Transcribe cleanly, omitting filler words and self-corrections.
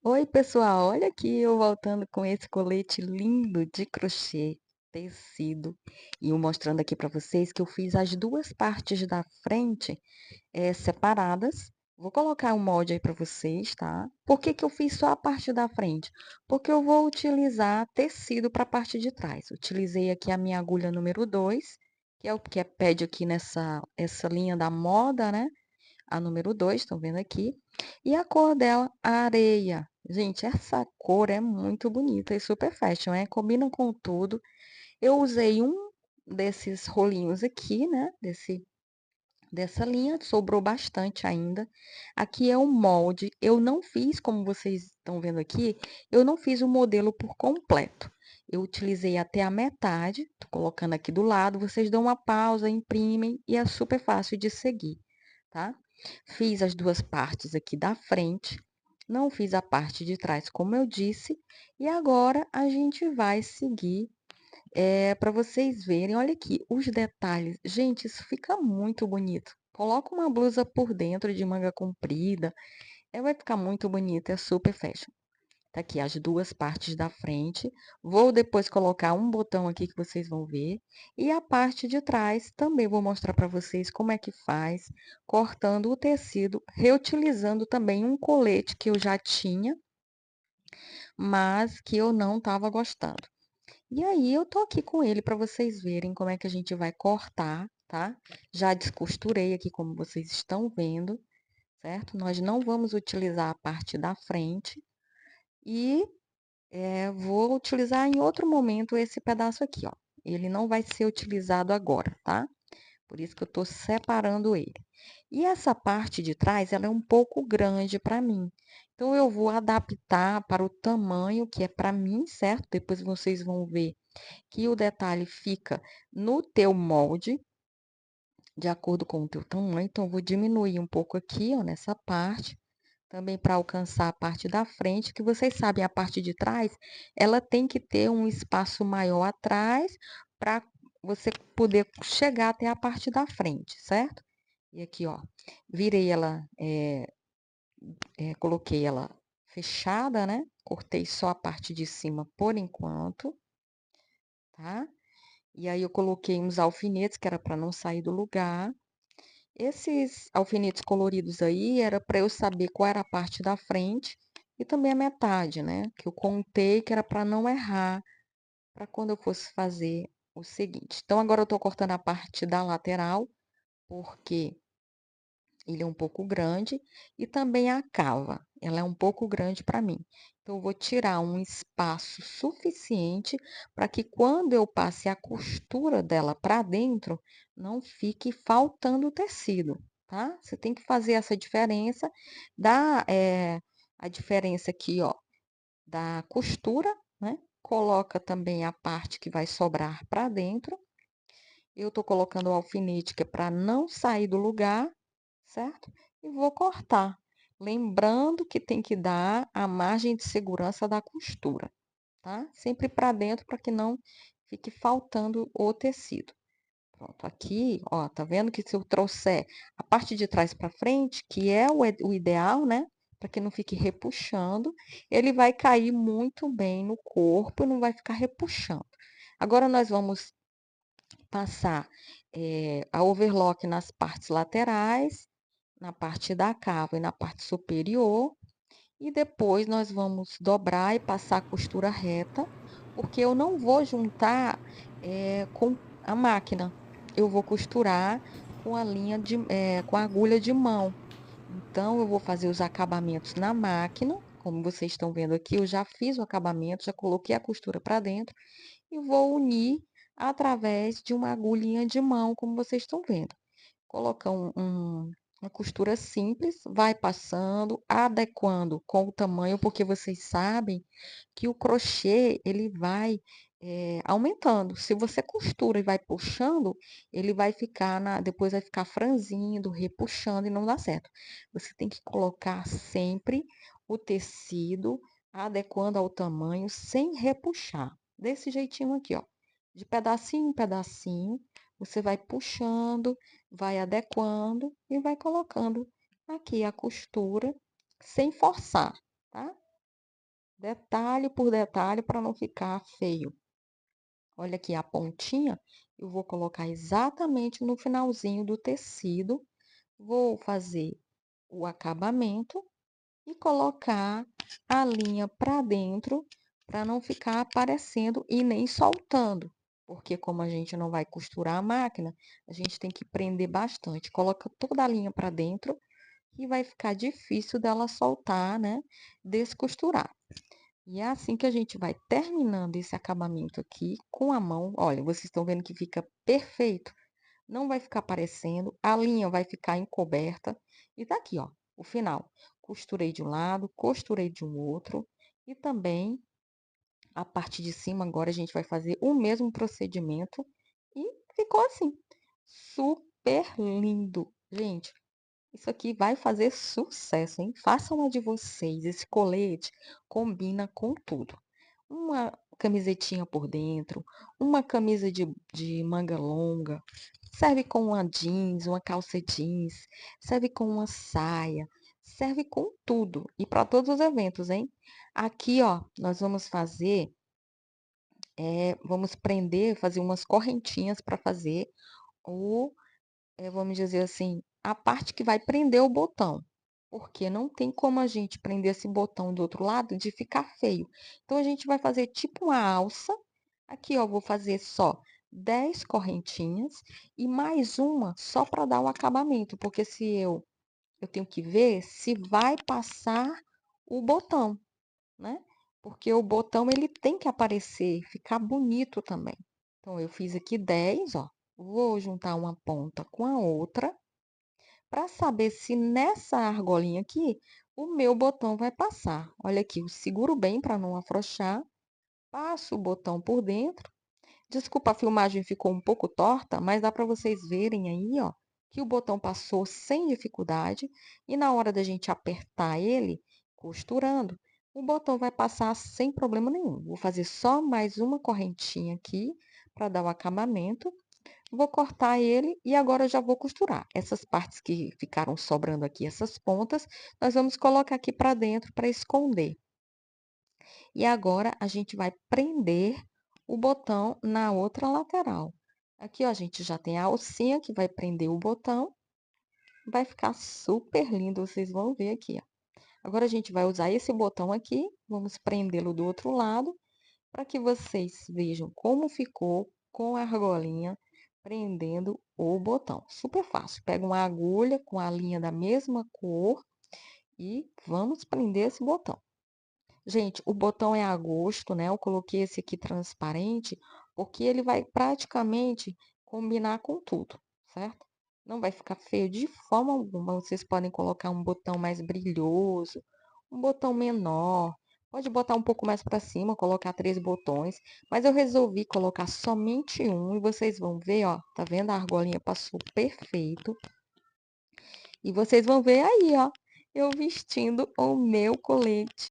Oi, pessoal, olha aqui eu voltando com esse colete lindo de crochê, tecido, e eu mostrando aqui para vocês que eu fiz as duas partes da frente separadas. Vou colocar um molde aí para vocês, tá? Por que que eu fiz só a parte da frente? Porque eu vou utilizar tecido para a parte de trás. Utilizei aqui a minha agulha número 2, que é o que pede aqui nessa essa linha da moda, né? A número 2, estão vendo aqui. E a cor dela, areia. Gente, essa cor é muito bonita e super fashion, combina com tudo. Eu usei um desses rolinhos aqui, né, dessa linha, sobrou bastante ainda. Aqui é o molde, eu não fiz, como vocês estão vendo aqui, eu não fiz o modelo por completo. Eu utilizei até a metade, tô colocando aqui do lado, vocês dão uma pausa, imprimem e é super fácil de seguir, tá? Fiz as duas partes aqui da frente, não fiz a parte de trás, como eu disse, e agora a gente vai seguir para vocês verem. Olha aqui os detalhes. Gente, isso fica muito bonito. Coloca uma blusa por dentro de manga comprida, vai ficar muito bonito, é super fashion. Tá aqui as duas partes da frente. Vou depois colocar um botão aqui que vocês vão ver. E a parte de trás também vou mostrar para vocês como é que faz, cortando o tecido, reutilizando também um colete que eu já tinha, mas que eu não estava gostando. E aí eu tô aqui com ele para vocês verem como é que a gente vai cortar, tá? Já descosturei aqui como vocês estão vendo, certo? Nós não vamos utilizar a parte da frente e vou utilizar em outro momento esse pedaço aqui, ó. Ele não vai ser utilizado agora, tá? Por isso que eu tô separando ele. E essa parte de trás, ela é um pouco grande para mim. Então eu vou adaptar para o tamanho que é para mim, certo? Depois vocês vão ver que o detalhe fica no teu molde, de acordo com o teu tamanho. Então, eu vou diminuir um pouco aqui, ó, nessa parte, também para alcançar a parte da frente, que vocês sabem, a parte de trás, ela tem que ter um espaço maior atrás para você poder chegar até a parte da frente, certo? E aqui, ó, virei ela, coloquei ela fechada, né? Cortei só a parte de cima por enquanto, tá? E aí eu coloquei uns alfinetes, que era para não sair do lugar. Esses alfinetes coloridos aí era para eu saber qual era a parte da frente e também a metade, né? Que eu contei que era para não errar, para quando eu fosse fazer o seguinte. Então agora eu tô cortando a parte da lateral, porque ele é um pouco grande, e também a cava, ela é um pouco grande para mim. Então, eu vou tirar um espaço suficiente para que quando eu passe a costura dela para dentro, não fique faltando tecido, tá? Você tem que fazer essa diferença, dá a diferença aqui, ó, da costura, né? Coloca também a parte que vai sobrar para dentro. Eu tô colocando o alfinete que é para não sair do lugar, certo? E vou cortar. Lembrando que tem que dar a margem de segurança da costura, tá? Sempre para dentro para que não fique faltando o tecido. Pronto, aqui, ó, tá vendo que se eu trouxer a parte de trás para frente, que é o ideal, né? Para que não fique repuxando, ele vai cair muito bem no corpo e não vai ficar repuxando. Agora nós vamos passar a overlock nas partes laterais, na parte da cava e na parte superior. E depois nós vamos dobrar e passar a costura reta, porque eu não vou juntar com a máquina. Eu vou costurar com a com a agulha de mão. Então, eu vou fazer os acabamentos na máquina. Como vocês estão vendo aqui, eu já fiz o acabamento, já coloquei a costura para dentro e vou unir através de uma agulhinha de mão, como vocês estão vendo. Coloca uma costura simples, vai passando, adequando com o tamanho, porque vocês sabem que o crochê, ele vai aumentando. Se você costura e vai puxando, ele vai ficar, depois vai ficar franzindo, repuxando e não dá certo. Você tem que colocar sempre o tecido, adequando ao tamanho, sem repuxar. Desse jeitinho aqui, ó. De pedacinho em pedacinho, você vai puxando, vai adequando e vai colocando aqui a costura sem forçar, tá? detalhe por detalhe para não ficar feio. Olha aqui a pontinha, eu vou colocar exatamente no finalzinho do tecido, vou fazer o acabamento e colocar a linha para dentro, para não ficar aparecendo e nem soltando, porque como a gente não vai costurar a máquina, a gente tem que prender bastante. Coloca toda a linha para dentro e vai ficar difícil dela soltar, né, descosturar. E é assim que a gente vai terminando esse acabamento aqui com a mão. Olha, vocês estão vendo que fica perfeito. Não vai ficar aparecendo, a linha vai ficar encoberta. E tá aqui, ó, o final. Costurei de um lado, costurei de um outro. E também a parte de cima, agora a gente vai fazer o mesmo procedimento. E ficou assim, super lindo. Gente, isso aqui vai fazer sucesso, hein? Façam a de vocês. Esse colete combina com tudo. Uma camisetinha por dentro, uma camisa de manga longa, serve com uma jeans, uma calça jeans, serve com uma saia, serve com tudo. E para todos os eventos, hein? Aqui, ó, nós vamos fazer, vamos prender, fazer umas correntinhas para fazer o vamos dizer assim, a parte que vai prender o botão, porque não tem como a gente prender esse botão do outro lado de ficar feio. Então, a gente vai fazer tipo uma alça. Aqui, ó, vou fazer só 10 correntinhas e mais uma só para dar o acabamento, porque se eu tenho que ver se vai passar o botão, né? Porque o botão ele tem que aparecer, ficar bonito também. Então, eu fiz aqui 10, ó. Vou juntar uma ponta com a outra para saber se nessa argolinha aqui o meu botão vai passar. Olha aqui, eu seguro bem para não afrouxar, passo o botão por dentro. Desculpa, a filmagem ficou um pouco torta, mas dá para vocês verem aí, ó, que o botão passou sem dificuldade e na hora da gente apertar ele, costurando, o botão vai passar sem problema nenhum. Vou fazer só mais uma correntinha aqui para dar o acabamento. Vou cortar ele e agora já vou costurar. Essas partes que ficaram sobrando aqui, essas pontas, nós vamos colocar aqui para dentro para esconder. E agora a gente vai prender o botão na outra lateral. Aqui, ó, a gente já tem a alcinha que vai prender o botão. Vai ficar super lindo, vocês vão ver aqui, ó. Agora a gente vai usar esse botão aqui, vamos prendê-lo do outro lado para que vocês vejam como ficou com a argolinha prendendo o botão. Super fácil. Pega uma agulha com a linha da mesma cor e vamos prender esse botão. Gente, o botão é a gosto, né? Eu coloquei esse aqui transparente porque ele vai praticamente combinar com tudo, certo? Não vai ficar feio de forma alguma. Vocês podem colocar um botão mais brilhoso, um botão menor. Pode botar um pouco mais para cima, colocar 3 botões, mas eu resolvi colocar somente um e vocês vão ver, ó, tá vendo? A argolinha passou perfeito. E vocês vão ver aí, ó, eu vestindo o meu colete